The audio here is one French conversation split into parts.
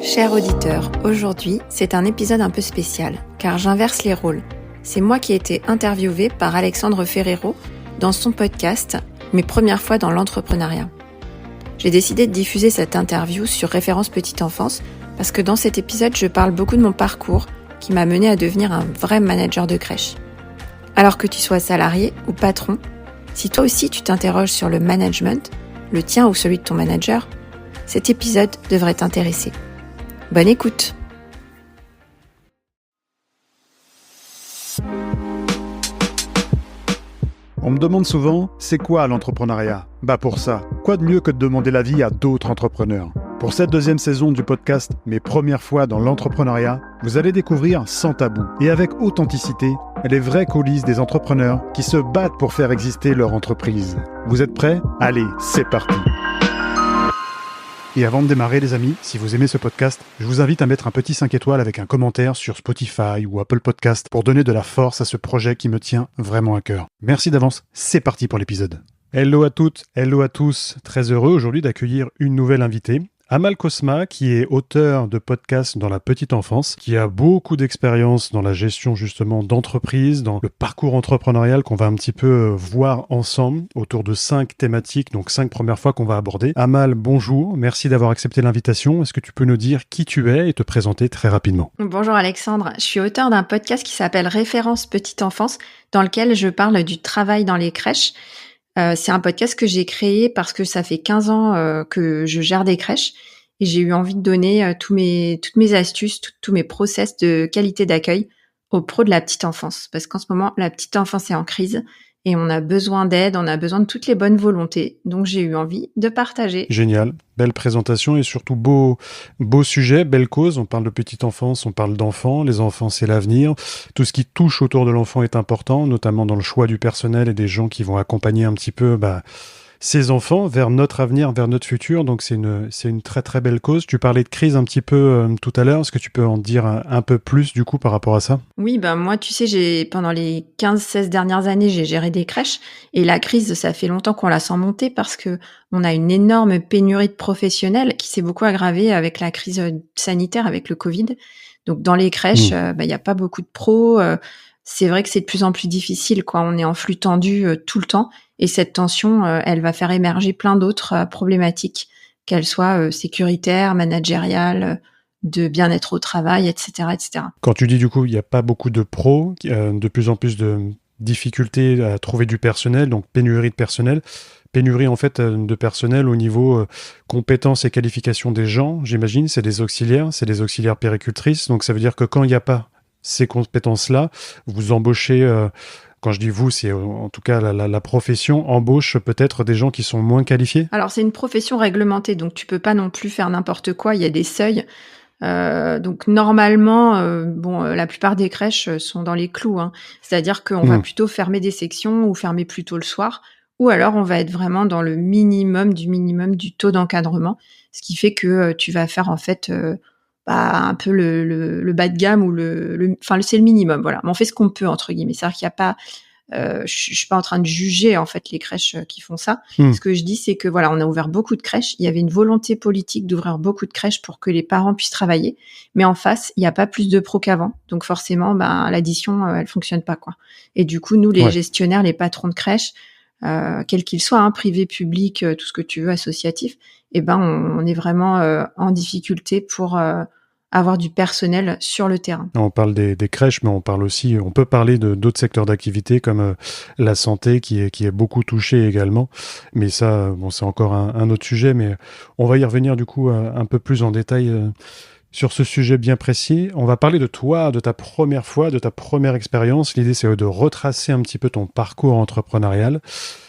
Chers auditeurs, aujourd'hui, c'est un épisode un peu spécial, car j'inverse les rôles. C'est moi qui ai été interviewée par Alexandre Ferrero dans son podcast « Mes premières fois dans l'entrepreneuriat ». J'ai décidé de diffuser cette interview sur Référence Petite Enfance parce que dans cet épisode, je parle beaucoup de mon parcours qui m'a mené à devenir un vrai manager de crèche. Alors que tu sois salarié ou patron, si toi aussi tu t'interroges sur le management, le tien ou celui de ton manager, cet épisode devrait t'intéresser. Bonne écoute! On me demande souvent, c'est quoi l'entrepreneuriat ? Pour ça, quoi de mieux que de demander l'avis à d'autres entrepreneurs ? Pour cette deuxième saison du podcast « Mes premières fois dans l'entrepreneuriat », vous allez découvrir sans tabou et avec authenticité les vraies coulisses des entrepreneurs qui se battent pour faire exister leur entreprise. Vous êtes prêts ? Allez, c'est parti ! Et avant de démarrer les amis, si vous aimez ce podcast, je vous invite à mettre un petit 5 étoiles avec un commentaire sur Spotify ou Apple Podcast pour donner de la force à ce projet qui me tient vraiment à cœur. Merci d'avance, c'est parti pour l'épisode. Hello à toutes, hello à tous, très heureux aujourd'hui d'accueillir une nouvelle invitée. Amal Cosma, qui est auteur de podcasts dans la petite enfance, qui a beaucoup d'expérience dans la gestion justement d'entreprise, dans le parcours entrepreneurial qu'on va un petit peu voir ensemble autour de 5 thématiques, donc 5 premières fois qu'on va aborder. Amal, bonjour, merci d'avoir accepté l'invitation. Est-ce que tu peux nous dire qui tu es et te présenter très rapidement ? Bonjour Alexandre, je suis auteur d'un podcast qui s'appelle Référence Petite Enfance, dans lequel je parle du travail dans les crèches. C'est un podcast que j'ai créé parce que ça fait 15 ans que je gère des crèches et j'ai eu envie de donner toutes mes astuces, tous mes process de qualité d'accueil aux pros de la petite enfance. Parce qu'en ce moment, la petite enfance est en crise et on a besoin d'aide, on a besoin de toutes les bonnes volontés. Donc j'ai eu envie de partager. Génial, belle présentation et surtout beau sujet, belle cause. On parle de petite enfance, on parle d'enfants. Les enfants, c'est l'avenir. Tout ce qui touche autour de l'enfant est important, notamment dans le choix du personnel et des gens qui vont accompagner un petit peu ces enfants vers notre avenir, vers notre futur. Donc c'est une très très belle cause. Tu parlais de crise un petit peu tout à l'heure. Est-ce que tu peux en dire un peu plus du coup par rapport à ça ? Oui, moi tu sais, pendant les 15-16 dernières années, j'ai géré des crèches et la crise, ça fait longtemps qu'on la sent monter parce que on a une énorme pénurie de professionnels qui s'est beaucoup aggravée avec la crise sanitaire, avec le Covid. Donc dans les crèches, y a pas beaucoup de pros. C'est vrai que c'est de plus en plus difficile, quoi. On est en flux tendu tout le temps. Et cette tension, elle va faire émerger plein d'autres problématiques, qu'elles soient sécuritaires, managériales, de bien-être au travail, etc., etc. Quand tu dis du coup, il n'y a pas beaucoup de pros, de plus en plus de difficultés à trouver du personnel, donc pénurie de personnel. Pénurie en fait de personnel au niveau compétences et qualifications des gens, j'imagine, c'est des auxiliaires péricultrices. Donc ça veut dire que quand il n'y a pas ces compétences-là, vous embauchez... Quand je dis vous, c'est en tout cas la profession embauche peut-être des gens qui sont moins qualifiés ? Alors, c'est une profession réglementée, donc tu peux pas non plus faire n'importe quoi. Il y a des seuils. Donc, normalement, la plupart des crèches sont dans les clous. C'est-à-dire qu'on va plutôt fermer des sections ou fermer plus tôt le soir. Ou alors, on va être vraiment dans le minimum du taux d'encadrement. Ce qui fait que tu vas faire en fait... un peu le bas de gamme ou c'est le minimum, voilà. Mais on fait ce qu'on peut entre guillemets. C'est-à-dire qu'il y a pas, je suis pas en train de juger en fait les crèches qui font ça. Ce que je dis, c'est que voilà, on a ouvert beaucoup de crèches. Il y avait une volonté politique d'ouvrir beaucoup de crèches pour que les parents puissent travailler, mais en face, il y a pas plus de pros qu'avant. Donc forcément, l'addition, elle fonctionne pas, quoi. Et du coup, nous, les gestionnaires, les patrons de crèches, quels qu'ils soient, privé, public, tout ce que tu veux, associatif, on est vraiment en difficulté pour avoir du personnel sur le terrain. On parle des crèches, mais on peut parler de d'autres secteurs d'activité comme la santé qui est beaucoup touchée également. Mais ça, c'est encore un autre sujet, mais on va y revenir du coup un peu plus en détail sur ce sujet bien précis. On va parler de toi, de ta première fois, de ta première expérience. L'idée, c'est de retracer un petit peu ton parcours entrepreneurial.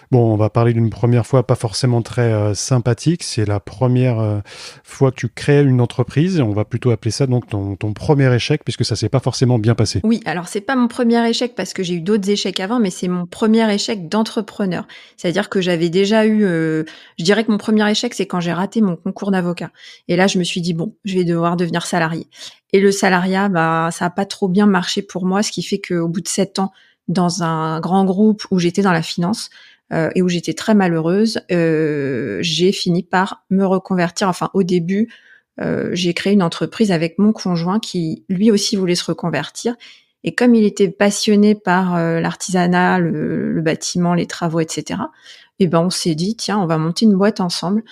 Bon, on va parler d'une première fois pas forcément très sympathique. C'est la première fois que tu crées une entreprise. On va plutôt appeler ça donc ton premier échec, puisque ça s'est pas forcément bien passé. Oui, alors c'est pas mon premier échec parce que j'ai eu d'autres échecs avant, mais c'est mon premier échec d'entrepreneur. C'est-à-dire que j'avais déjà eu... je dirais que mon premier échec, c'est quand j'ai raté mon concours d'avocat. Et là, je me suis dit, je vais devoir devenir salarié. Et le salariat, ça a pas trop bien marché pour moi, ce qui fait qu'au bout de 7 ans, dans un grand groupe où j'étais dans la finance, et où j'étais très malheureuse, j'ai fini par me reconvertir. Enfin, au début, j'ai créé une entreprise avec mon conjoint qui, lui aussi, voulait se reconvertir. Et comme il était passionné par l'artisanat, le bâtiment, les travaux, etc., et ben on s'est dit, tiens, on va monter une boîte ensemble.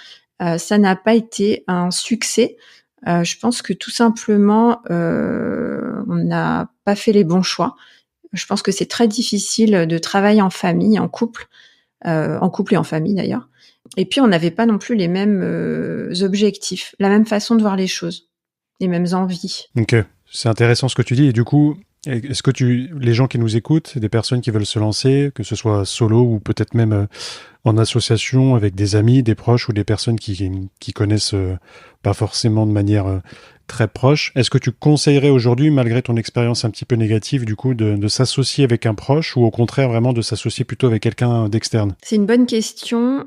Ça n'a pas été un succès. Je pense que tout simplement, on n'a pas fait les bons choix. Je pense que c'est très difficile de travailler en famille, en couple et en famille d'ailleurs. Et puis, on n'avait pas non plus les mêmes objectifs, la même façon de voir les choses, les mêmes envies. Ok, c'est intéressant ce que tu dis. Et du coup, est-ce que les gens qui nous écoutent, des personnes qui veulent se lancer, que ce soit solo ou peut-être même en association avec des amis, des proches ou des personnes qui connaissent pas forcément de manière très proche, est-ce que tu conseillerais aujourd'hui, malgré ton expérience un petit peu négative, du coup, de s'associer avec un proche ou au contraire vraiment de s'associer plutôt avec quelqu'un d'externe? C'est une bonne question.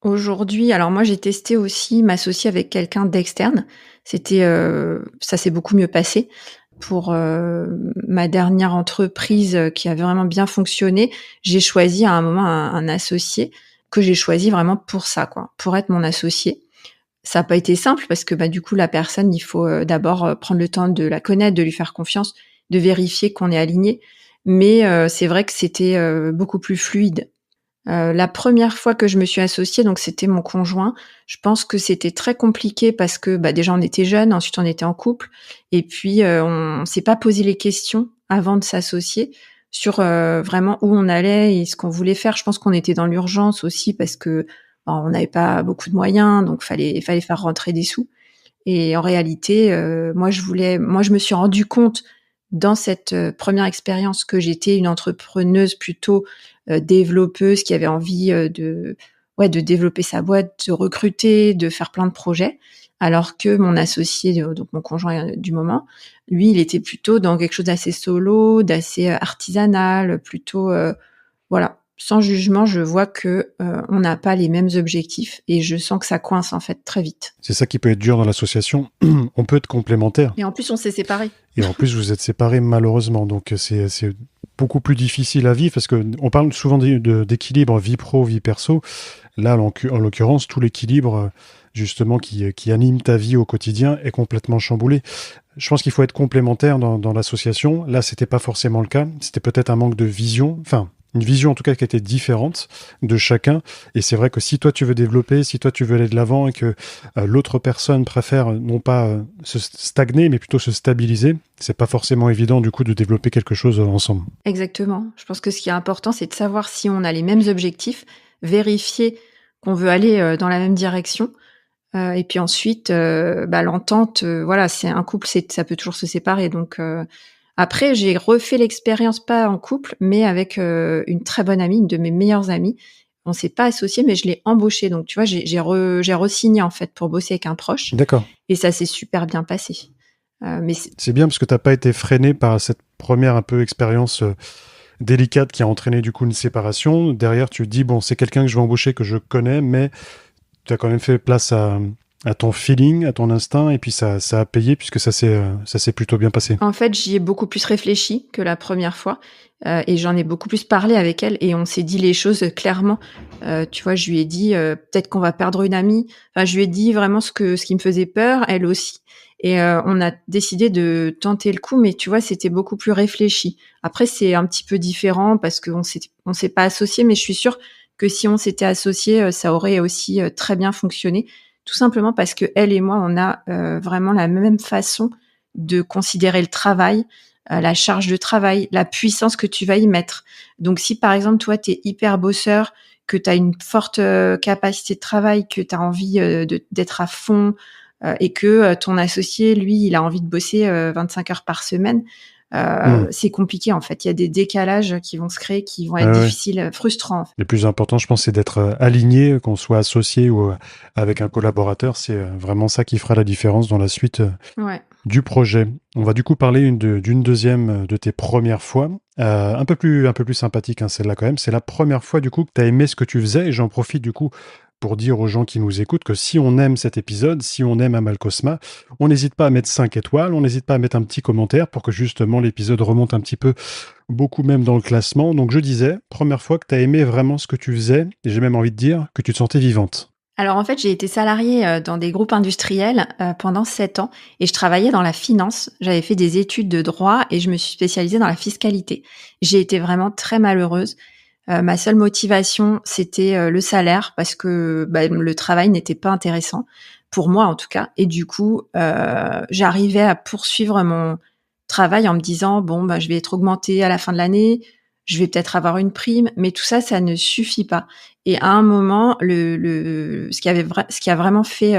Aujourd'hui, alors moi j'ai testé aussi m'associer avec quelqu'un d'externe. Ça s'est beaucoup mieux passé. Pour ma dernière entreprise qui avait vraiment bien fonctionné, j'ai choisi à un moment un associé que j'ai choisi vraiment pour ça, quoi, pour être mon associé. Ça n'a pas été simple parce que du coup la personne, il faut d'abord prendre le temps de la connaître, de lui faire confiance, de vérifier qu'on est aligné. Mais c'est vrai que c'était beaucoup plus fluide. La première fois que je me suis associée, donc c'était mon conjoint, je pense que c'était très compliqué parce que déjà on était jeunes, ensuite on était en couple, et puis on s'est pas posé les questions avant de s'associer sur vraiment où on allait et ce qu'on voulait faire. Je pense qu'on était dans l'urgence aussi parce que on n'avait pas beaucoup de moyens, donc fallait faire rentrer des sous. Et en réalité, moi je me suis rendu compte dans cette première expérience que j'étais une entrepreneuse plutôt développeuse qui avait envie de développer sa boîte, de recruter, de faire plein de projets, alors que mon associé, donc mon conjoint du moment, lui, il était plutôt dans quelque chose d'assez solo, d'assez artisanal, plutôt voilà. Sans jugement, je vois que on n'a pas les mêmes objectifs et je sens que ça coince en fait très vite. C'est ça qui peut être dur dans l'association. On peut être complémentaires. Et en plus, on s'est séparés. Et en plus, vous êtes séparés malheureusement. Donc, c'est beaucoup plus difficile à vivre parce que on parle souvent d'équilibre vie pro, vie perso. Là, en l'occurrence, tout l'équilibre justement qui anime ta vie au quotidien est complètement chamboulé. Je pense qu'il faut être complémentaire dans l'association. Là, c'était pas forcément le cas. C'était peut-être un manque de vision. Enfin, une vision en tout cas qui était différente de chacun. Et c'est vrai que si toi tu veux développer, si toi tu veux aller de l'avant et que l'autre personne préfère non pas se stagner, mais plutôt se stabiliser, c'est pas forcément évident du coup de développer quelque chose ensemble. Exactement. Je pense que ce qui est important, c'est de savoir si on a les mêmes objectifs, vérifier qu'on veut aller dans la même direction. Et puis ensuite, l'entente, voilà, c'est un couple, ça peut toujours se séparer. Donc après, j'ai refait l'expérience, pas en couple, mais avec une très bonne amie, une de mes meilleures amies. On s'est pas associés, mais je l'ai embauchée. Donc, tu vois, j'ai re-signé en fait pour bosser avec un proche. D'accord. Et ça s'est super bien passé. Mais c'est bien parce que t'as pas été freiné par cette première un peu expérience délicate qui a entraîné du coup une séparation. Derrière, tu te dis, bon, c'est quelqu'un que je vais embaucher, que je connais, mais tu as quand même fait place à ton feeling, à ton instinct, et puis ça a payé puisque ça s'est plutôt bien passé. En fait, j'y ai beaucoup plus réfléchi que la première fois, et j'en ai beaucoup plus parlé avec elle, et on s'est dit les choses clairement. Tu vois, je lui ai dit peut-être qu'on va perdre une amie. Enfin, je lui ai dit vraiment ce qui me faisait peur, elle aussi. Et on a décidé de tenter le coup, mais tu vois, c'était beaucoup plus réfléchi. Après, c'est un petit peu différent parce qu'on s'est pas associés, mais je suis sûre que si on s'était associés, ça aurait aussi très bien fonctionné. Tout simplement parce que elle et moi, on a vraiment la même façon de considérer le travail, la charge de travail, la puissance que tu vas y mettre. Donc, si par exemple, toi, tu es hyper bosseur, que tu as une forte capacité de travail, que tu as envie d'être à fond et que ton associé, lui, il a envie de bosser 25 heures par semaine, c'est compliqué en fait. Il y a des décalages qui vont se créer, qui vont être difficiles, frustrants. En fait. Le plus important, je pense, c'est d'être aligné, qu'on soit associé ou avec un collaborateur. C'est vraiment ça qui fera la différence dans la suite du projet. On va du coup parler d'une deuxième de tes premières fois, un peu plus sympathique, hein, celle-là quand même. C'est la première fois du coup que tu as aimé ce que tu faisais, et j'en profite du coup pour dire aux gens qui nous écoutent que si on aime cet épisode, si on aime Amal Cosma, on n'hésite pas à mettre 5 étoiles, on n'hésite pas à mettre un petit commentaire pour que justement l'épisode remonte un petit peu, beaucoup même dans le classement. Donc je disais, première fois que tu as aimé vraiment ce que tu faisais, et j'ai même envie de dire que tu te sentais vivante. Alors en fait, j'ai été salariée, dans des groupes industriels, pendant 7 ans et je travaillais dans la finance. J'avais fait des études de droit et je me suis spécialisée dans la fiscalité. J'ai été vraiment très malheureuse. Ma seule motivation, c'était, le salaire parce que, le travail n'était pas intéressant, pour moi en tout cas et du coup, j'arrivais à poursuivre mon travail en me disant: «Bon, je vais être augmentée à la fin de l'année, je vais peut-être avoir une prime», mais tout ça, ça ne suffit pas et à un moment, ce qui a vraiment fait,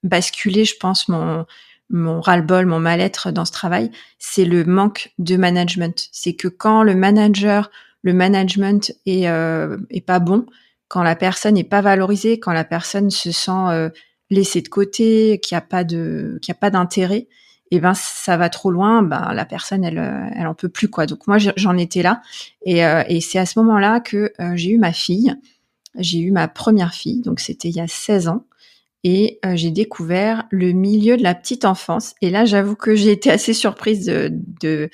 basculer, je pense, mon ras-le-bol, mon mal-être dans ce travail, c'est le manque de management. C'est que quand le management est pas bon, quand la personne est pas valorisée, quand la personne se sent, laissée de côté, qu'il y a pas d'intérêt et ben, ça va trop loin, ben, la personne elle en peut plus, quoi. Donc moi j'en étais là et c'est à ce moment-là que, j'ai eu ma fille. J'ai eu ma première fille, donc c'était il y a 16 ans et j'ai découvert le milieu de la petite enfance et là, j'avoue que j'ai été assez surprise de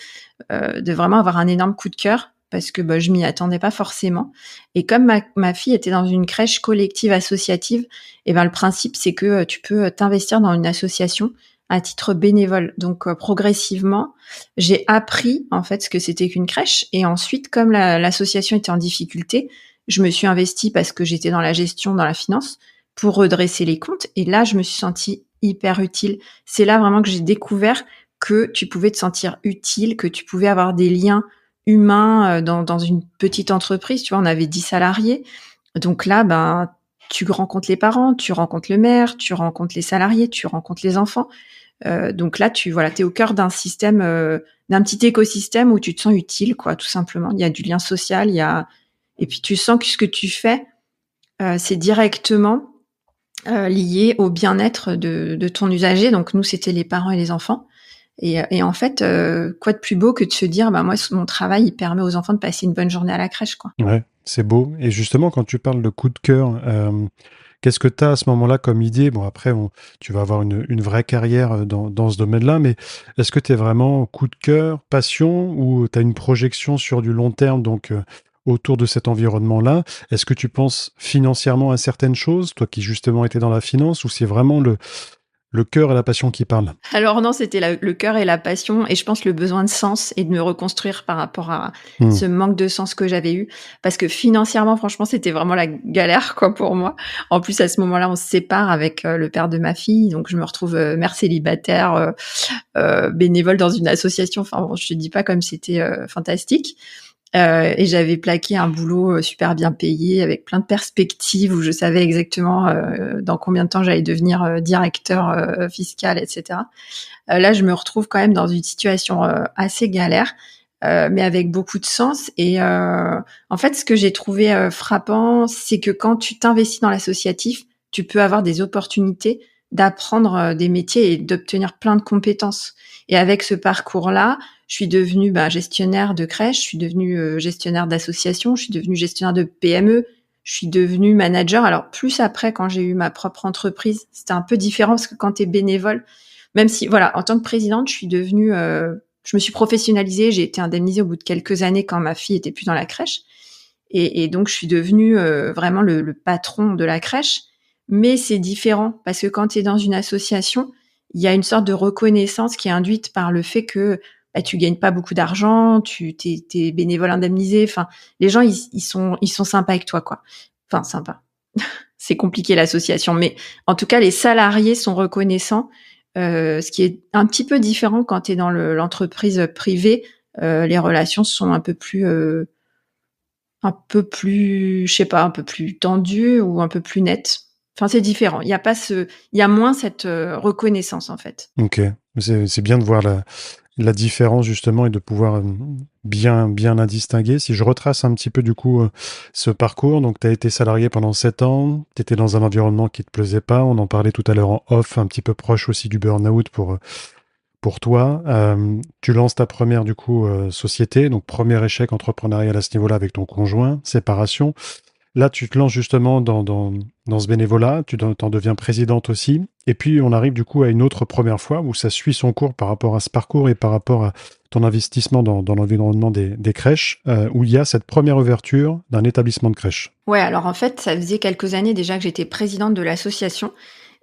vraiment avoir un énorme coup de cœur parce que, je m'y attendais pas forcément et comme ma fille était dans une crèche collective associative et ben, le principe, c'est que, tu peux, t'investir dans une association à titre bénévole. Donc progressivement, j'ai appris, en fait, ce que c'était qu'une crèche et ensuite, comme l'association était en difficulté, je me suis investie parce que j'étais dans la gestion, dans la finance, pour redresser les comptes et là, je me suis sentie hyper utile. C'est là vraiment que j'ai découvert que tu pouvais te sentir utile, que tu pouvais avoir des liens humains dans une petite entreprise. Tu vois, on avait 10 salariés. Donc là, tu rencontres les parents, tu rencontres le maire, tu rencontres les salariés, tu rencontres les enfants. Donc là, t'es au cœur d'un système, d'un petit écosystème où tu te sens utile, quoi, tout simplement. Il y a du lien social, et puis tu sens que ce que tu fais, c'est directement lié au bien-être de ton usager. Donc nous, c'était les parents et les enfants. Et en fait, quoi de plus beau que de se dire, moi, mon travail, il permet aux enfants de passer une bonne journée à la crèche, quoi. Ouais, c'est beau. Et justement, quand tu parles de coup de cœur, qu'est-ce que tu as à ce moment-là comme idée? Bon, après, tu vas avoir une vraie carrière dans ce domaine-là, mais est-ce que tu es vraiment coup de cœur, passion, ou tu as une projection sur du long terme, donc autour de cet environnement-là? Est-ce que tu penses financièrement à certaines choses, toi qui justement étais dans la finance, ou c'est vraiment le cœur et la passion qui parlent? Alors non, c'était le cœur et la passion et je pense le besoin de sens et de me reconstruire par rapport à Hmm. ce manque de sens que j'avais eu. Parce que financièrement, franchement, c'était vraiment la galère, quoi, pour moi. En plus, à ce moment-là, on se sépare avec le père de ma fille, donc je me retrouve mère célibataire, bénévole dans une association. Enfin bon, je te dis pas comme c'était fantastique. Et j'avais plaqué un boulot super bien payé avec plein de perspectives où je savais exactement dans combien de temps j'allais devenir directeur fiscal, etc. Là, je me retrouve quand même dans une situation assez galère, mais avec beaucoup de sens. Et en fait, ce que j'ai trouvé frappant, c'est que quand tu t'investis dans l'associatif, tu peux avoir des opportunités d'apprendre des métiers et d'obtenir plein de compétences. Et avec ce parcours-là, je suis devenue gestionnaire de crèche, je suis devenue gestionnaire d'association, je suis devenue gestionnaire de PME, je suis devenue manager. Alors plus après, quand j'ai eu ma propre entreprise, c'était un peu différent parce que quand tu es bénévole, même si, voilà, en tant que présidente, je me suis professionnalisée, j'ai été indemnisée au bout de quelques années quand ma fille était plus dans la crèche. Et donc, je suis devenue vraiment le patron de la crèche. Mais c'est différent parce que quand tu es dans une association, il y a une sorte de reconnaissance qui est induite par le fait que tu gagnes pas beaucoup d'argent, t'es bénévole indemnisé. Enfin, les gens, ils sont sympas avec toi, quoi. Enfin, sympa. C'est compliqué l'association, mais en tout cas, les salariés sont reconnaissants, ce qui est un petit peu différent quand tu es dans l'entreprise privée. Les relations sont un peu plus, je sais pas, un peu plus tendues ou un peu plus nettes. Enfin, c'est différent. Il y a moins cette reconnaissance en fait. Ok, c'est bien de voir la différence justement et de pouvoir bien la distinguer. Si je retrace un petit peu du coup ce parcours, donc tu as été salarié pendant 7 ans, tu étais dans un environnement qui te plaisait pas, on en parlait tout à l'heure en off, un petit peu proche aussi du burn-out pour toi. Tu lances ta première du coup société, donc premier échec entrepreneurial à ce niveau-là avec ton conjoint, séparation. là, tu te lances justement dans ce bénévolat, t'en deviens présidente aussi. Et puis, on arrive du coup à une autre première fois où ça suit son cours par rapport à ce parcours et par rapport à ton investissement dans l'environnement des crèches, où il y a cette première ouverture d'un établissement de crèche. Ouais, alors en fait, ça faisait quelques années déjà que j'étais présidente de l'association.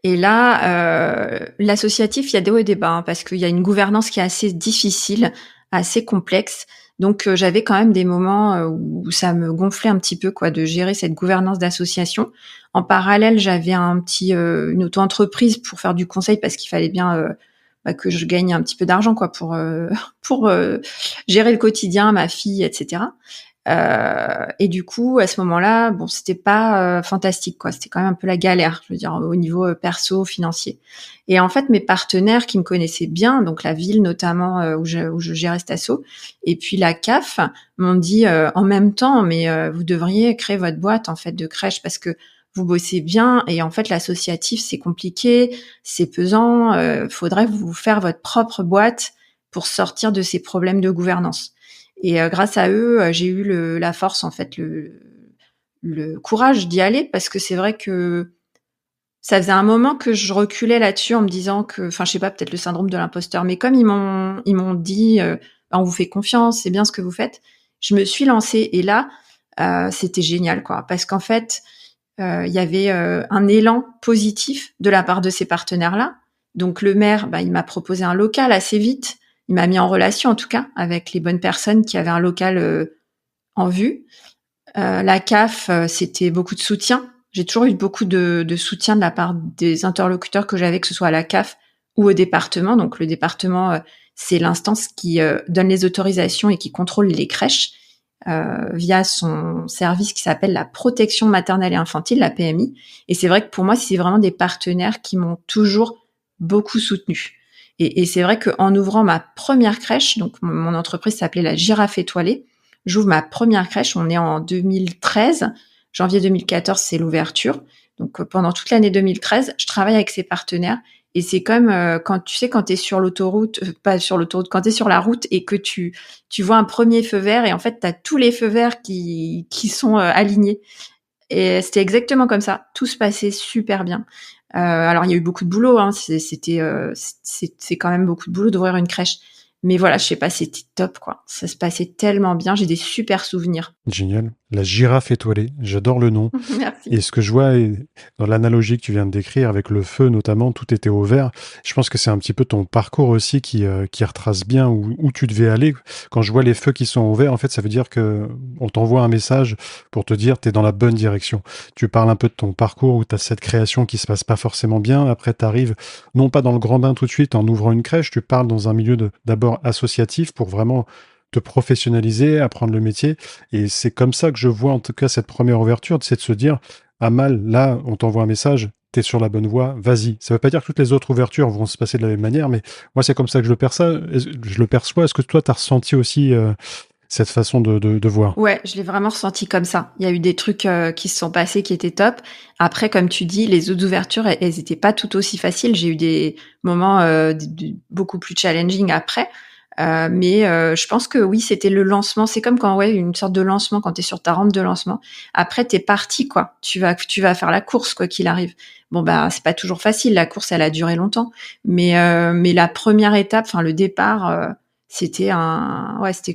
Et là, l'associatif, il y a des hauts et des bas, hein, parce qu'il y a une gouvernance qui est assez difficile, assez complexe. Donc, j'avais quand même des moments où ça me gonflait un petit peu, quoi, de gérer cette gouvernance d'association. En parallèle, j'avais une auto-entreprise pour faire du conseil parce qu'il fallait bien que je gagne un petit peu d'argent, quoi, pour pour gérer le quotidien, ma fille, etc. Et du coup, à ce moment-là, bon, c'était pas fantastique, quoi. C'était quand même un peu la galère, je veux dire, au niveau perso, financier. Et en fait, mes partenaires qui me connaissaient bien, donc la ville notamment où je gérais cet asso, et puis la CAF, m'ont dit en même temps, mais vous devriez créer votre boîte en fait de crèche parce que vous bossez bien et en fait l'associatif c'est compliqué, c'est pesant, faudrait vous faire votre propre boîte pour sortir de ces problèmes de gouvernance. Et grâce à eux, j'ai eu la force, en fait, le courage d'y aller parce que c'est vrai que ça faisait un moment que je reculais là-dessus en me disant que, enfin, je sais pas, peut-être le syndrome de l'imposteur, mais comme ils m'ont dit, on vous fait confiance, c'est bien ce que vous faites. Je me suis lancée et là, c'était génial, quoi, parce qu'en fait, il y avait un élan positif de la part de ces partenaires-là. Donc le maire, il m'a proposé un local assez vite. Il m'a mis en relation, en tout cas, avec les bonnes personnes qui avaient un local en vue. La CAF, c'était beaucoup de soutien. J'ai toujours eu beaucoup de soutien de la part des interlocuteurs que j'avais, que ce soit à la CAF ou au département. Donc le département, c'est l'instance qui donne les autorisations et qui contrôle les crèches via son service qui s'appelle la protection maternelle et infantile, la PMI. Et c'est vrai que pour moi, c'est vraiment des partenaires qui m'ont toujours beaucoup soutenue. Et c'est vrai qu'en ouvrant ma première crèche, donc mon entreprise s'appelait la Girafe étoilée, j'ouvre ma première crèche, on est en 2013, janvier 2014, c'est l'ouverture. Donc pendant toute l'année 2013, je travaille avec ces partenaires et c'est comme quand tu sais quand tu es sur l'autoroute, pas sur l'autoroute, quand tu es sur la route et que tu vois un premier feu vert et en fait tu as tous les feux verts qui sont alignés. Et c'était exactement comme ça, tout se passait super bien. Alors il y a eu beaucoup de boulot, hein, c'est quand même beaucoup de boulot d'ouvrir une crèche. Mais voilà, je sais pas, c'était top, quoi. Ça se passait tellement bien, j'ai des super souvenirs. Génial. La girafe étoilée, j'adore le nom. Merci. Et ce que je vois dans l'analogie que tu viens de décrire avec le feu notamment, tout était au vert. Je pense que c'est un petit peu ton parcours aussi qui retrace bien où tu devais aller. Quand je vois les feux qui sont au vert, en fait, ça veut dire que on t'envoie un message pour te dire tu es dans la bonne direction. Tu parles un peu de ton parcours où tu as cette création qui se passe pas forcément bien. Après, tu arrives non pas dans le grand bain tout de suite en ouvrant une crèche, tu parles dans un milieu d'abord associatif pour vraiment te professionnaliser, apprendre le métier. Et c'est comme ça que je vois en tout cas cette première ouverture, c'est de se dire, Amal, là, on t'envoie un message, t'es sur la bonne voie, vas-y. Ça veut pas dire que toutes les autres ouvertures vont se passer de la même manière, mais moi, c'est comme ça que je le perçois. Est-ce que toi, t'as ressenti aussi cette façon de voir? Ouais, je l'ai vraiment ressenti comme ça. Il y a eu des trucs qui se sont passés qui étaient top. Après, comme tu dis, les autres ouvertures, elles étaient pas tout aussi faciles. J'ai eu des moments beaucoup plus challenging après. Mais je pense que oui, c'était le lancement. C'est comme quand, ouais, une sorte de lancement, quand tu es sur ta rampe de lancement. Après, t'es parti, quoi. Tu vas faire la course, quoi qu'il arrive. Bon, c'est pas toujours facile. La course, elle a duré longtemps. Mais la première étape, enfin, le départ, c'était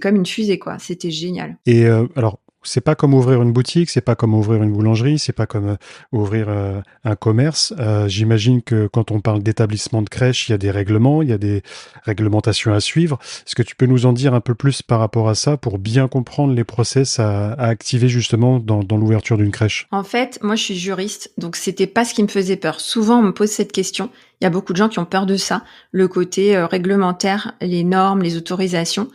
comme une fusée, quoi. C'était génial. Et alors, c'est pas comme ouvrir une boutique, c'est pas comme ouvrir une boulangerie, c'est pas comme ouvrir un commerce. J'imagine que quand on parle d'établissement de crèche, il y a des règlements, il y a des réglementations à suivre. Est-ce que tu peux nous en dire un peu plus par rapport à ça pour bien comprendre les process à activer justement dans l'ouverture d'une crèche? En fait, moi, je suis juriste, donc c'était pas ce qui me faisait peur. Souvent, on me pose cette question. Il y a beaucoup de gens qui ont peur de ça, le côté réglementaire, les normes, les autorisations.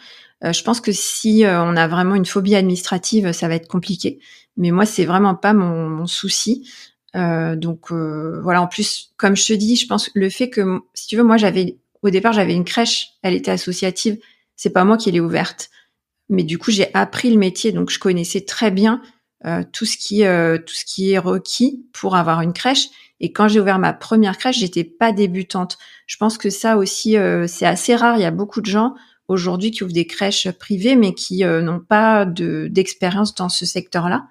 Je pense que si on a vraiment une phobie administrative, ça va être compliqué. Mais moi, c'est vraiment pas mon souci. Donc voilà. En plus, comme je te dis, je pense que le fait que, si tu veux, moi, au départ, j'avais une crèche, elle était associative. C'est pas moi qui l'ai ouverte. Mais du coup, j'ai appris le métier, donc je connaissais très bien tout ce qui est requis pour avoir une crèche. Et quand j'ai ouvert ma première crèche, j'étais pas débutante. Je pense que ça aussi, c'est assez rare. Il y a beaucoup de gens aujourd'hui qui ouvrent des crèches privées, mais qui n'ont pas d'expérience dans ce secteur-là.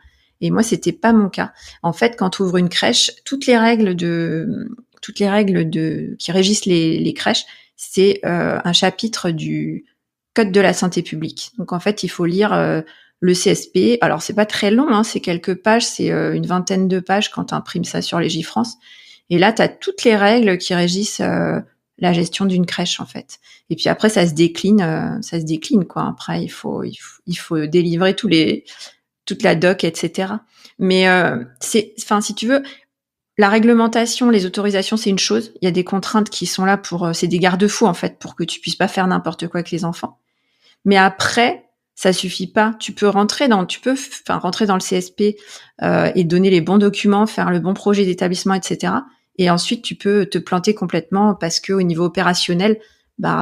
Et moi, c'était pas mon cas. En fait, quand tu ouvres une crèche, toutes les règles qui régissent les crèches, c'est un chapitre du Code de la santé publique. Donc en fait, il faut lire le CSP. Alors c'est pas très long, hein, c'est quelques pages, c'est une vingtaine de pages quand tu imprimes ça sur Légifrance. Et là, tu as toutes les règles qui régissent la gestion d'une crèche en fait. Et puis après, ça se décline quoi. Après, il faut délivrer toute la doc, etc. Mais si tu veux, la réglementation, les autorisations, c'est une chose. Il y a des contraintes qui sont là c'est des garde-fous en fait, pour que tu puisses pas faire n'importe quoi avec les enfants. Mais après, ça suffit pas. Tu peux rentrer dans le CSP et donner les bons documents, faire le bon projet d'établissement, etc. Et ensuite, tu peux te planter complètement parce que au niveau opérationnel,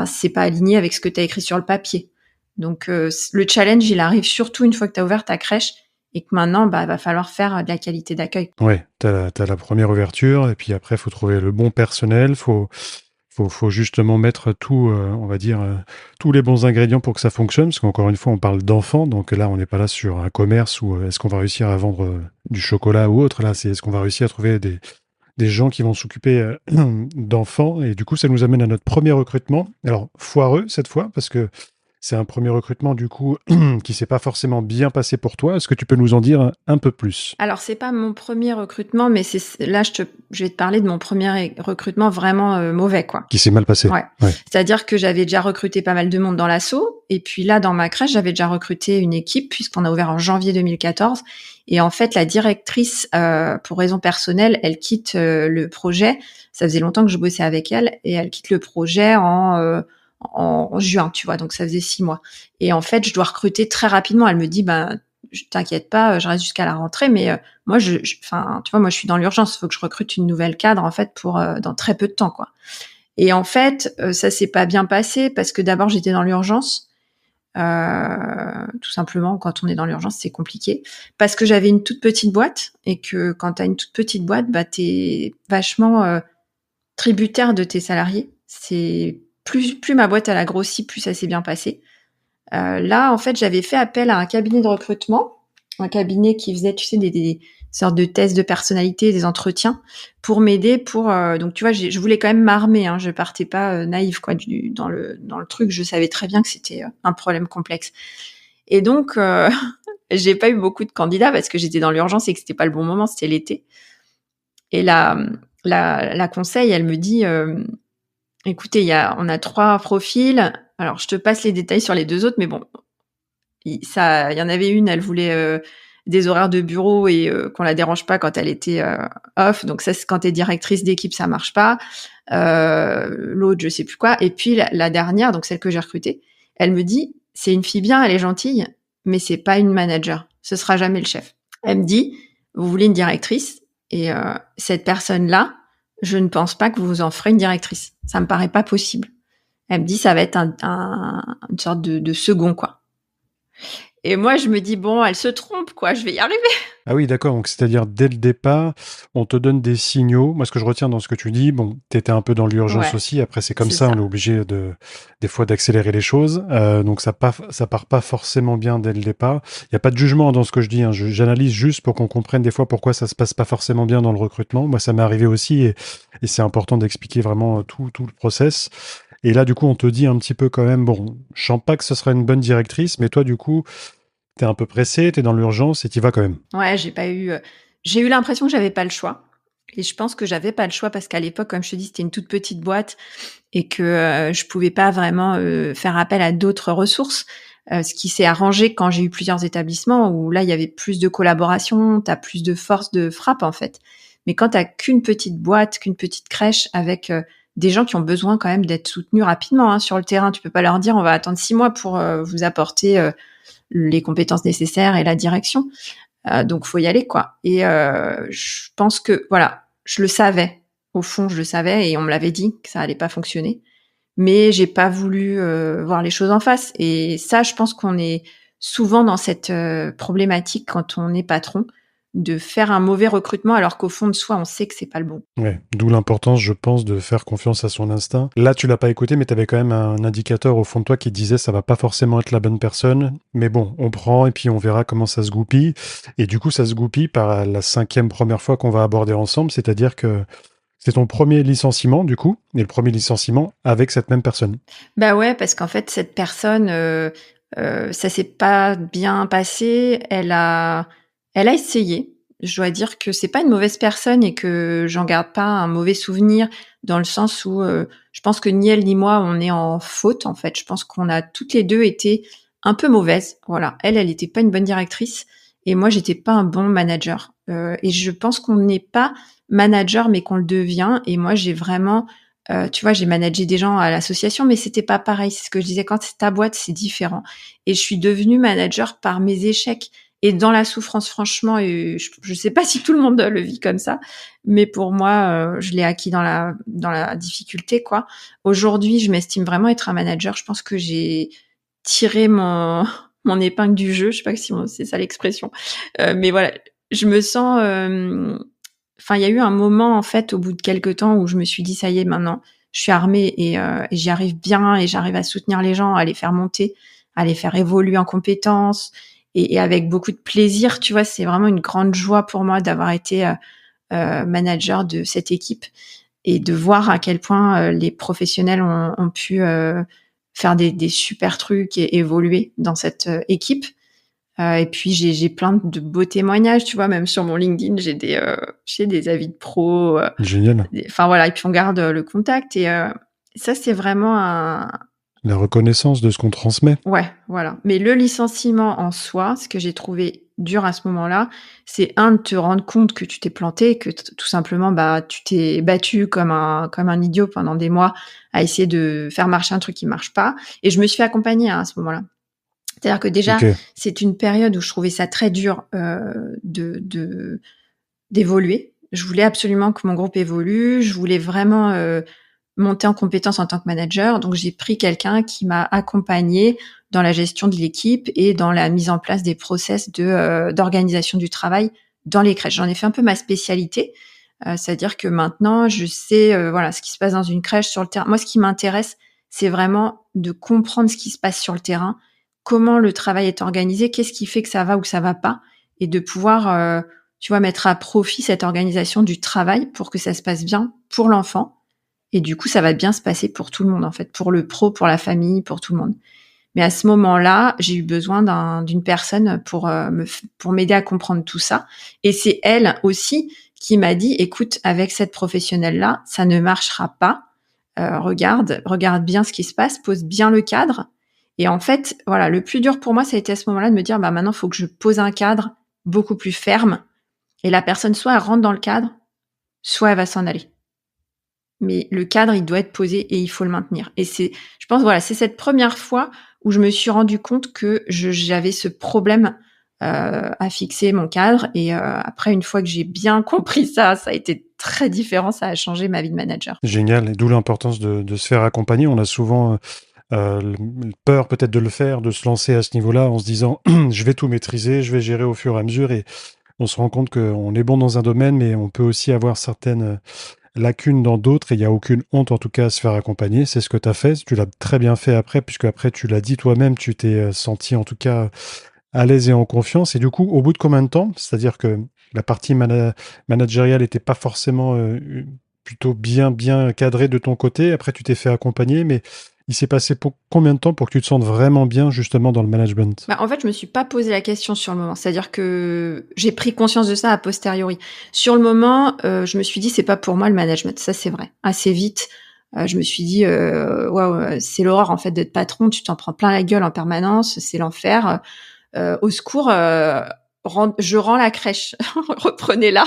c'est pas aligné avec ce que tu as écrit sur le papier. Donc, le challenge, il arrive surtout une fois que tu as ouvert ta crèche et que maintenant, va falloir faire de la qualité d'accueil. Ouais, t'as la première ouverture et puis après, faut trouver le bon personnel, faut justement mettre tout, on va dire, tous les bons ingrédients pour que ça fonctionne, parce qu'encore une fois, on parle d'enfants, donc là, on n'est pas là sur un commerce où est-ce qu'on va réussir à vendre du chocolat ou autre, là, c'est est-ce qu'on va réussir à trouver des gens qui vont s'occuper d'enfants, et du coup, ça nous amène à notre premier recrutement. Alors, foireux cette fois, parce que c'est un premier recrutement, du coup, qui s'est pas forcément bien passé pour toi. Est-ce que tu peux nous en dire un peu plus? Alors, c'est pas mon premier recrutement, mais là, je vais te parler de mon premier recrutement vraiment mauvais, quoi. Qui s'est mal passé. Ouais. C'est-à-dire que j'avais déjà recruté pas mal de monde dans l'asso, et puis là, dans ma crèche, j'avais déjà recruté une équipe, puisqu'on a ouvert en janvier 2014. Et en fait, la directrice, pour raison personnelle, elle quitte le projet. Ça faisait longtemps que je bossais avec elle, et elle quitte le projet en juin, tu vois, donc ça faisait 6 mois. Et en fait, je dois recruter très rapidement. Elle me dit, t'inquiète pas, je reste jusqu'à la rentrée, mais moi, tu vois, moi, je suis dans l'urgence. Il faut que je recrute une nouvelle cadre, en fait, pour dans très peu de temps, quoi. Et en fait, ça s'est pas bien passé parce que d'abord, j'étais dans l'urgence. Tout simplement, quand on est dans l'urgence, c'est compliqué. Parce que j'avais une toute petite boîte et que quand t'as une toute petite boîte, t'es vachement tributaire de tes salariés. C'est plus ma boîte elle a grossi, plus ça s'est bien passé. Là, en fait, j'avais fait appel à un cabinet de recrutement, un cabinet qui faisait, tu sais, des sortes de tests de personnalité, des entretiens, pour m'aider. Donc, tu vois, je voulais quand même m'armer. Hein, je partais pas naïve, quoi, dans le truc. Je savais très bien que c'était un problème complexe. Et donc, j'ai pas eu beaucoup de candidats parce que j'étais dans l'urgence et que c'était pas le bon moment, c'était l'été. Et la conseil, elle me dit, écoutez, on a 3 profils. Alors, je te passe les détails sur les 2 autres, mais bon, il y en avait une, elle voulait des horaires de bureau et qu'on la dérange pas quand elle était off. Donc ça, c'est quand t'es directrice d'équipe, ça marche pas. L'autre, je sais plus quoi. Et puis la dernière, donc celle que j'ai recrutée, elle me dit, c'est une fille bien, elle est gentille, mais c'est pas une manager. Ce sera jamais le chef. Elle me dit, vous voulez une directrice et cette personne-là, je ne pense pas que vous en ferez une directrice. Ça me paraît pas possible. Elle me dit, ça va être une sorte de second, quoi. Et moi, je me dis, bon, elle se trompe, quoi, je vais y arriver. Ah oui, d'accord. Donc, c'est-à-dire, dès le départ, on te donne des signaux. Moi, ce que je retiens dans ce que tu dis, bon, t'étais un peu dans l'urgence aussi. Après, c'est comme ça, on est obligé des fois d'accélérer les choses. Donc, ça part pas forcément bien dès le départ. Il n'y a pas de jugement dans ce que je dis. Hein. J'analyse juste pour qu'on comprenne des fois pourquoi ça se passe pas forcément bien dans le recrutement. Moi, ça m'est arrivé aussi et c'est important d'expliquer vraiment tout le process. Et là, du coup, on te dit un petit peu quand même, bon, je sens pas que ce sera une bonne directrice, mais toi, du coup, t'es un peu pressé, t'es dans l'urgence et t'y vas quand même. Ouais, j'ai eu l'impression que j'avais pas le choix. Et je pense que j'avais pas le choix parce qu'à l'époque, comme je te dis, c'était une toute petite boîte et que je pouvais pas vraiment faire appel à d'autres ressources. Ce qui s'est arrangé quand j'ai eu plusieurs établissements où là, il y avait plus de collaboration, t'as plus de force de frappe en fait. Mais quand t'as qu'une petite boîte, qu'une petite crèche avec des gens qui ont besoin quand même d'être soutenus rapidement sur le terrain, tu peux pas leur dire on va attendre 6 mois pour vous apporter les compétences nécessaires et la direction. Donc faut y aller, quoi. Et je pense que voilà, je le savais. Au fond, je le savais et on me l'avait dit que ça allait pas fonctionner. Mais j'ai pas voulu voir les choses en face. Et ça, je pense qu'on est souvent dans cette problématique quand on est patron. de faire un mauvais recrutement alors qu'au fond de soi, on sait que c'est pas le bon. Ouais, d'où l'importance, je pense, de faire confiance à son instinct. Là, tu l'as pas écouté, mais tu avais quand même un indicateur au fond de toi qui disait ça va pas forcément être la bonne personne, mais bon, on prend et puis on verra comment ça se goupille. Et du coup, ça se goupille par la 5e première fois qu'on va aborder ensemble, c'est-à-dire que c'est ton premier licenciement, du coup, et le premier licenciement avec cette même personne. Bah ouais, parce qu'en fait, cette personne, ça s'est pas bien passé. Elle a essayé. Je dois dire que c'est pas une mauvaise personne et que j'en garde pas un mauvais souvenir dans le sens où, je pense que ni elle ni moi, on est en faute, en fait. Je pense qu'on a toutes les 2 été un peu mauvaises. Voilà. Elle était pas une bonne directrice et moi, j'étais pas un bon manager. Et je pense qu'on n'est pas manager, mais qu'on le devient. Et moi, j'ai vraiment tu vois, j'ai managé des gens à l'association, mais c'était pas pareil. C'est ce que je disais, quand c'est ta boîte, c'est différent. Et je suis devenue manager par mes échecs et dans la souffrance, franchement. Et je sais pas si tout le monde le vit comme ça, mais pour moi, je l'ai acquis dans la difficulté, quoi. Aujourd'hui, je m'estime vraiment être un manager. Je pense que j'ai tiré mon épingle du jeu. Je sais pas si c'est ça l'expression, mais voilà, je me sens. Enfin, il y a eu un moment, en fait, au bout de quelques temps où je me suis dit, ça y est, maintenant, je suis armée et j'y arrive bien et j'arrive à soutenir les gens, à les faire monter, à les faire évoluer en compétences et avec beaucoup de plaisir. Tu vois, c'est vraiment une grande joie pour moi d'avoir été manager de cette équipe et de voir à quel point les professionnels ont pu faire des super trucs et évoluer dans cette équipe. Et puis j'ai plein de beaux témoignages, tu vois, même sur mon LinkedIn, j'ai des avis de pros, Génial. enfin voilà, et puis on garde le contact et ça c'est vraiment un La reconnaissance de ce qu'on transmet. ouais, voilà. Mais le licenciement en soi, ce que j'ai trouvé dur à ce moment-là, c'est de te rendre compte que tu t'es planté, que tout simplement, bah, tu t'es battu comme un idiot pendant des mois à essayer de faire marcher un truc qui marche pas. Et je me suis fait accompagner, hein, à ce moment-là. C'est-à-dire que déjà, Ok. c'est une période où je trouvais ça très dur d'évoluer. Je voulais absolument que mon groupe évolue. Je voulais vraiment monter en compétence en tant que manager. Donc, j'ai pris quelqu'un qui m'a accompagnée dans la gestion de l'équipe et dans la mise en place des process d'organisation du travail dans les crèches. J'en ai fait un peu ma spécialité. C'est-à-dire que maintenant, je sais voilà ce qui se passe dans une crèche sur le terrain. Moi, ce qui m'intéresse, c'est vraiment de comprendre ce qui se passe sur le terrain, comment le travail est organisé, qu'est-ce qui fait que ça va ou que ça va pas, et de pouvoir, tu vois, mettre à profit cette organisation du travail pour que ça se passe bien pour l'enfant. Et du coup, ça va bien se passer pour tout le monde, en fait, pour le pro, pour la famille, pour tout le monde. Mais à ce moment-là, j'ai eu besoin d'une personne pour m'aider à comprendre tout ça. Et c'est elle aussi qui m'a dit, écoute, avec cette professionnelle-là, ça ne marchera pas. Regarde bien ce qui se passe, pose bien le cadre. Et en fait, voilà, le plus dur pour moi, ça a été à ce moment-là de me dire, bah maintenant, il faut que je pose un cadre beaucoup plus ferme. Et la personne, soit elle rentre dans le cadre, soit elle va s'en aller. Mais le cadre, il doit être posé et il faut le maintenir. Et je pense, voilà, c'est cette première fois où je me suis rendu compte que j'avais ce problème à fixer mon cadre. Et après, une fois que j'ai bien compris ça, ça a été très différent. Ça a changé ma vie de manager. Génial. Et d'où l'importance de se faire accompagner. On a souvent peur peut-être de le faire, de se lancer à ce niveau-là en se disant je vais tout maîtriser, je vais gérer au fur et à mesure. Et on se rend compte qu'on est bon dans un domaine, mais on peut aussi avoir certaines lacunes dans d'autres, et il n'y a aucune honte en tout cas à se faire accompagner. C'est ce que tu as fait, tu l'as très bien fait après, puisque après tu l'as dit toi-même, tu t'es senti en tout cas à l'aise et en confiance. Et du coup, au bout de combien de temps, c'est-à-dire que la partie managériale n'était pas forcément plutôt bien cadrée de ton côté, après tu t'es fait accompagner, mais il s'est passé pour combien de temps pour que tu te sentes vraiment bien justement dans le management? Bah, en fait, je me suis pas posé la question sur le moment. C'est-à-dire que j'ai pris conscience de ça a posteriori. Sur le moment, je me suis dit c'est pas pour moi le management. Ça, c'est vrai. Assez vite, je me suis dit waouh, c'est l'horreur en fait d'être patron. Tu t'en prends plein la gueule en permanence. C'est l'enfer. Au secours, je rends la crèche. Reprenez-la.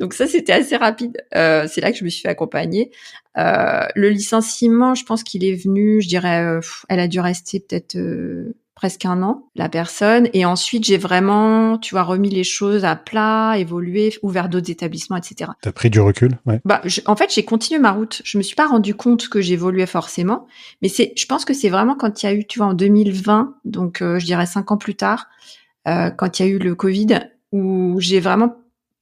Donc ça, c'était assez rapide. C'est là que je me suis fait accompagner. Le licenciement, je pense qu'il est venu, je dirais, elle a dû rester peut-être presque 1 an, la personne. Et ensuite, j'ai vraiment, tu vois, remis les choses à plat, évolué, ouvert d'autres établissements, etc. T'as pris du recul, ouais. Bah, en fait, j'ai continué ma route. Je me suis pas rendu compte que j'évoluais forcément, mais je pense que c'est vraiment quand il y a eu, tu vois, en 2020, donc je dirais 5 ans plus tard, quand il y a eu le Covid. où j'ai vraiment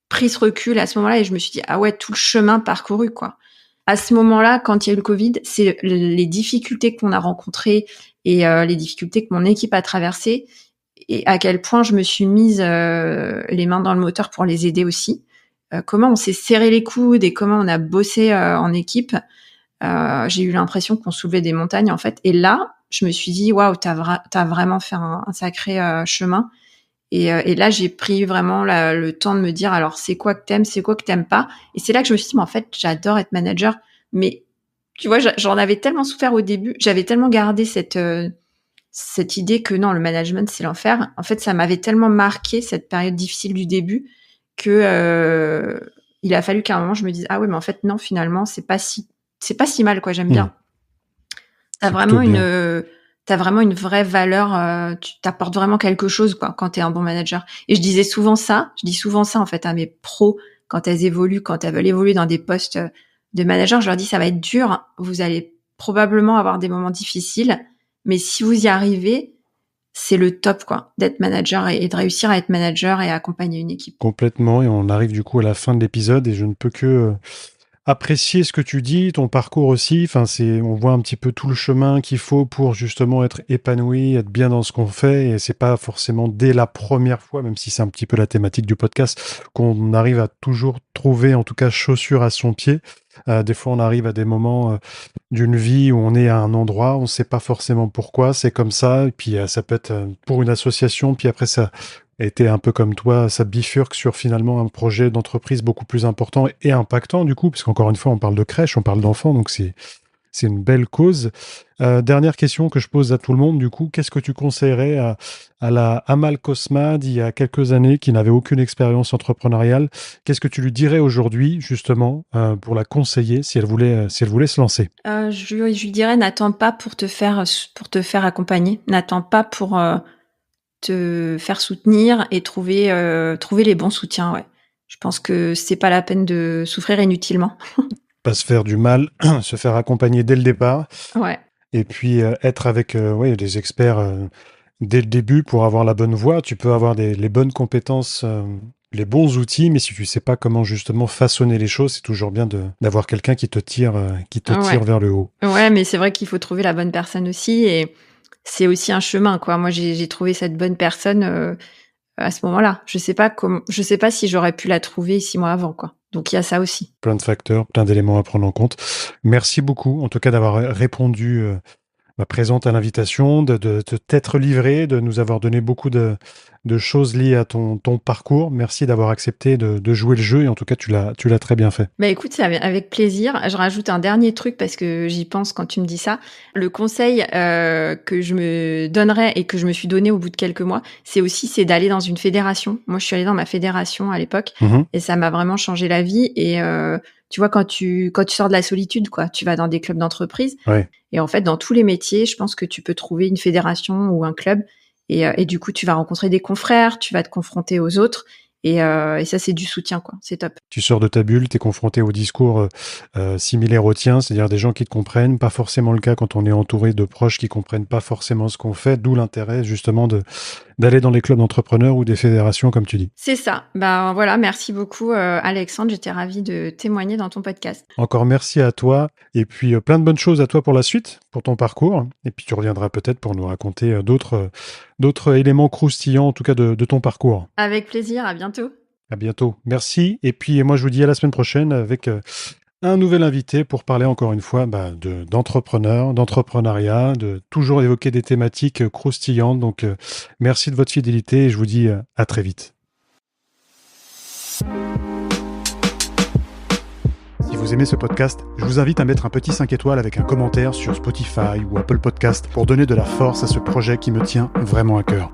pris ce recul à ce moment-là et je me suis dit, ah ouais, tout le chemin parcouru, quoi. À ce moment-là, quand il y a eu le Covid, c'est les difficultés qu'on a rencontrées et les difficultés que mon équipe a traversées et à quel point je me suis mise les mains dans le moteur pour les aider aussi. Comment on s'est serré les coudes et comment on a bossé en équipe. J'ai eu l'impression qu'on soulevait des montagnes, en fait. Et là, je me suis dit, waouh, t'as vraiment fait un sacré chemin. Et là, j'ai pris vraiment le temps de me dire, alors, c'est quoi que t'aimes pas? Et c'est là que je me suis dit, mais en fait, j'adore être manager. Mais, tu vois, j'en avais tellement souffert au début. J'avais tellement gardé cette idée que non, le management, c'est l'enfer. En fait, ça m'avait tellement marqué, cette période difficile du début, que il a fallu qu'à un moment, je me dise, ah ouais, mais en fait, non, finalement, c'est pas si mal, quoi, j'aime bien. T'as vraiment une vraie valeur, tu t'apportes vraiment quelque chose, quoi, quand t'es un bon manager. Et je dis souvent ça, en fait, à mes pros, quand elles veulent évoluer dans des postes de manager, je leur dis, ça va être dur, vous allez probablement avoir des moments difficiles, mais si vous y arrivez, c'est le top, quoi, d'être manager et de réussir à être manager et à accompagner une équipe. Complètement, et on arrive du coup à la fin de l'épisode et je ne peux que apprécier ce que tu dis, ton parcours aussi. Enfin, on voit un petit peu tout le chemin qu'il faut pour justement être épanoui, être bien dans ce qu'on fait. Et c'est pas forcément dès la première fois, même si c'est un petit peu la thématique du podcast, qu'on arrive à toujours trouver, en tout cas, chaussure à son pied. Des fois, on arrive à des moments d'une vie où on est à un endroit, on ne sait pas forcément pourquoi, c'est comme ça. Et puis, ça peut être pour une association, puis après, ça était un peu comme toi, ça bifurque sur finalement un projet d'entreprise beaucoup plus important et impactant du coup, parce qu'encore une fois, on parle de crèche, on parle d'enfants, donc c'est une belle cause. Dernière question que je pose à tout le monde, du coup, qu'est-ce que tu conseillerais à la Amal Cosma d'il y a quelques années qui n'avait aucune expérience entrepreneuriale? Qu'est-ce que tu lui dirais aujourd'hui, justement, pour la conseiller si elle voulait se lancer? Je lui dirais, n'attends pas pour te faire accompagner, n'attends pas pour te faire soutenir et trouver les bons soutiens, ouais. Je pense que c'est pas la peine de souffrir inutilement. Pas se faire du mal, se faire accompagner dès le départ. Ouais. Et puis être avec des experts dès le début pour avoir la bonne voie. Tu peux avoir les bonnes compétences, les bons outils, mais si tu sais pas comment justement façonner les choses, c'est toujours bien d'avoir quelqu'un qui te tire vers le haut. Ouais, mais c'est vrai qu'il faut trouver la bonne personne aussi, et c'est aussi un chemin, quoi. Moi, j'ai trouvé cette bonne personne à ce moment-là. Je sais pas si j'aurais pu la trouver 6 mois avant, quoi. Donc il y a ça aussi. Plein de facteurs, plein d'éléments à prendre en compte. Merci beaucoup, en tout cas, d'avoir répondu présente à l'invitation, de t'être livré, de nous avoir donné beaucoup de choses liées à ton parcours. Merci d'avoir accepté de jouer le jeu, et en tout cas, tu l'as très bien fait. Bah écoute, c'est avec plaisir. Je rajoute un dernier truc parce que j'y pense quand tu me dis ça. Le conseil que je me donnerais et que je me suis donné au bout de quelques mois, c'est d'aller dans une fédération. Moi, je suis allée dans ma fédération à l'époque et ça m'a vraiment changé la vie. Et tu vois, quand tu sors de la solitude, quoi, tu vas dans des clubs d'entreprise. Ouais. Et en fait, dans tous les métiers, je pense que tu peux trouver une fédération ou un club. Et du coup, tu vas rencontrer des confrères, tu vas te confronter aux autres. Et ça, c'est du soutien, quoi. C'est top. Tu sors de ta bulle, tu es confronté au discours similaire au tien, c'est-à-dire des gens qui te comprennent. Pas forcément le cas quand on est entouré de proches qui comprennent pas forcément ce qu'on fait, d'où l'intérêt justement d'aller dans les clubs d'entrepreneurs ou des fédérations, comme tu dis. C'est ça. Ben voilà, merci beaucoup Alexandre, j'étais ravie de témoigner dans ton podcast. Encore merci à toi, et puis plein de bonnes choses à toi pour la suite, pour ton parcours, et puis tu reviendras peut-être pour nous raconter d'autres éléments croustillants, en tout cas de ton parcours. Avec plaisir, à bientôt. À bientôt, merci, et puis moi je vous dis à la semaine prochaine avec un nouvel invité pour parler encore une fois d'entrepreneurs, d'entrepreneuriat, de toujours évoquer des thématiques croustillantes. Donc merci de votre fidélité et je vous dis à très vite. Si vous aimez ce podcast, je vous invite à mettre un petit 5 étoiles avec un commentaire sur Spotify ou Apple Podcast pour donner de la force à ce projet qui me tient vraiment à cœur.